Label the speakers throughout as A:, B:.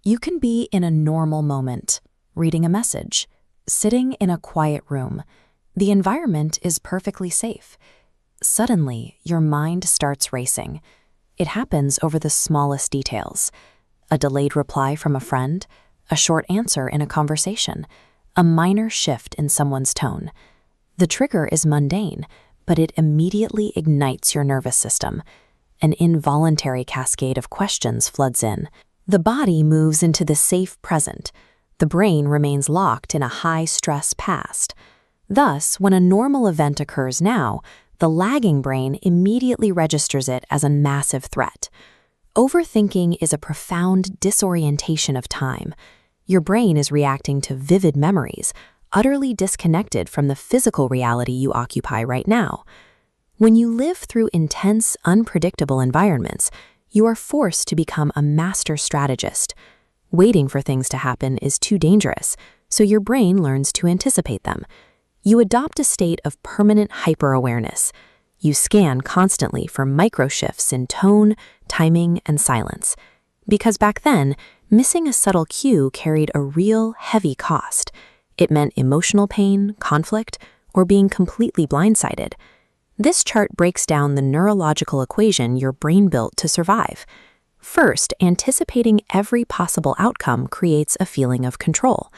A: You can be in a normal moment, reading a message, sitting in a quiet room. The environment is perfectly safe. Suddenly, your mind starts racing. It happens over the smallest details. A delayed reply from a friend, a short answer in a conversation, a minor shift in someone's tone. The trigger is mundane, but it immediately ignites your nervous system. An involuntary cascade of questions floods in. The body moves into the safe present. The brain remains locked in a high-stress past. Thus, when a normal event occurs now, the lagging brain immediately registers it as a massive threat. Overthinking is a profound disorientation of time. Your brain is reacting to vivid memories, utterly disconnected from the physical reality you occupy right now. When you live through intense, unpredictable environments, you are forced to become a master strategist. Waiting for things to happen is too dangerous, so your brain learns to anticipate them. You adopt a state of permanent hyper-awareness. You scan constantly for micro-shifts in tone, timing, and silence. Because back then, missing a subtle cue carried a real, heavy cost. It meant emotional pain, conflict, or being completely blindsided. This chart breaks down the neurological equation your brain built to survive. First, anticipating every possible outcome creates a feeling of control.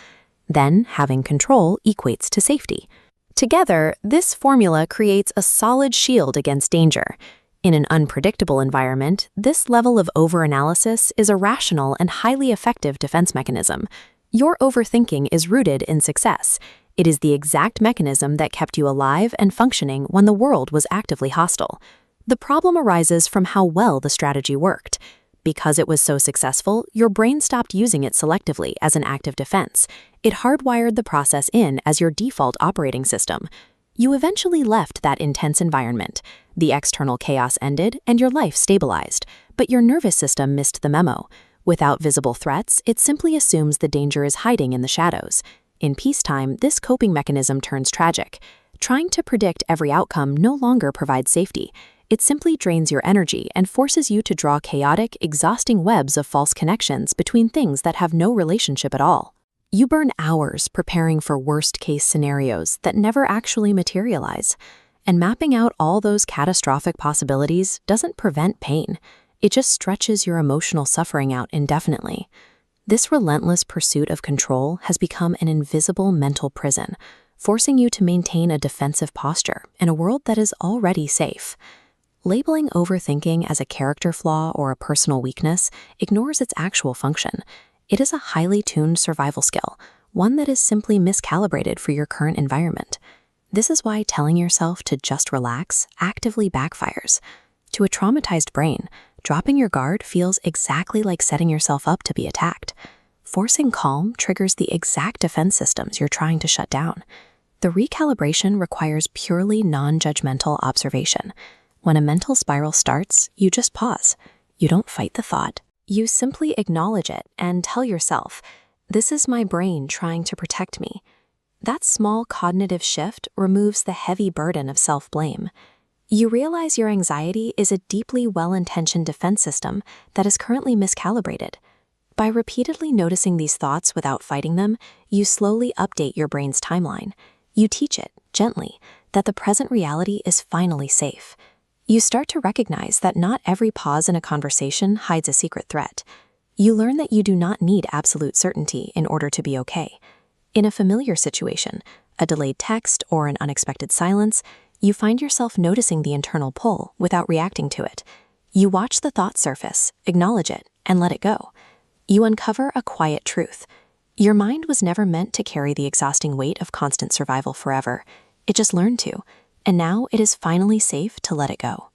A: Then, having control equates to safety. Together, this formula creates a solid shield against danger. In an unpredictable environment, this level of overanalysis is a rational and highly effective defense mechanism. Your overthinking is rooted in success. It is the exact mechanism that kept you alive and functioning when the world was actively hostile. The problem arises from how well the strategy worked. Because it was so successful, your brain stopped using it selectively as an active defense. It hardwired the process in as your default operating system. You eventually left that intense environment. The external chaos ended and your life stabilized, but your nervous system missed the memo. Without visible threats, it simply assumes the danger is hiding in the shadows. In peacetime, this coping mechanism turns tragic. Trying to predict every outcome no longer provides safety. It simply drains your energy and forces you to draw chaotic, exhausting webs of false connections between things that have no relationship at all. You burn hours preparing for worst-case scenarios that never actually materialize. And mapping out all those catastrophic possibilities doesn't prevent pain. It just stretches your emotional suffering out indefinitely. This relentless pursuit of control has become an invisible mental prison, forcing you to maintain a defensive posture in a world that is already safe. Labeling overthinking as a character flaw or a personal weakness ignores its actual function. It is a highly tuned survival skill, one that is simply miscalibrated for your current environment. This is why telling yourself to just relax actively backfires. To a traumatized brain, dropping your guard feels exactly like setting yourself up to be attacked. Forcing calm triggers the exact defense systems you're trying to shut down. The recalibration requires purely non-judgmental observation. When a mental spiral starts, you just pause. You don't fight the thought. You simply acknowledge it and tell yourself, "This is my brain trying to protect me." That small cognitive shift removes the heavy burden of self-blame. You realize your anxiety is a deeply well-intentioned defense system that is currently miscalibrated. By repeatedly noticing these thoughts without fighting them, you slowly update your brain's timeline. You teach it, gently, that the present reality is finally safe. You start to recognize that not every pause in a conversation hides a secret threat. You learn that you do not need absolute certainty in order to be okay. In a familiar situation, a delayed text or an unexpected silence, you find yourself noticing the internal pull without reacting to it. You watch the thought surface, acknowledge it, and let it go. You uncover a quiet truth. Your mind was never meant to carry the exhausting weight of constant survival forever. It just learned to. And now it is finally safe to let it go.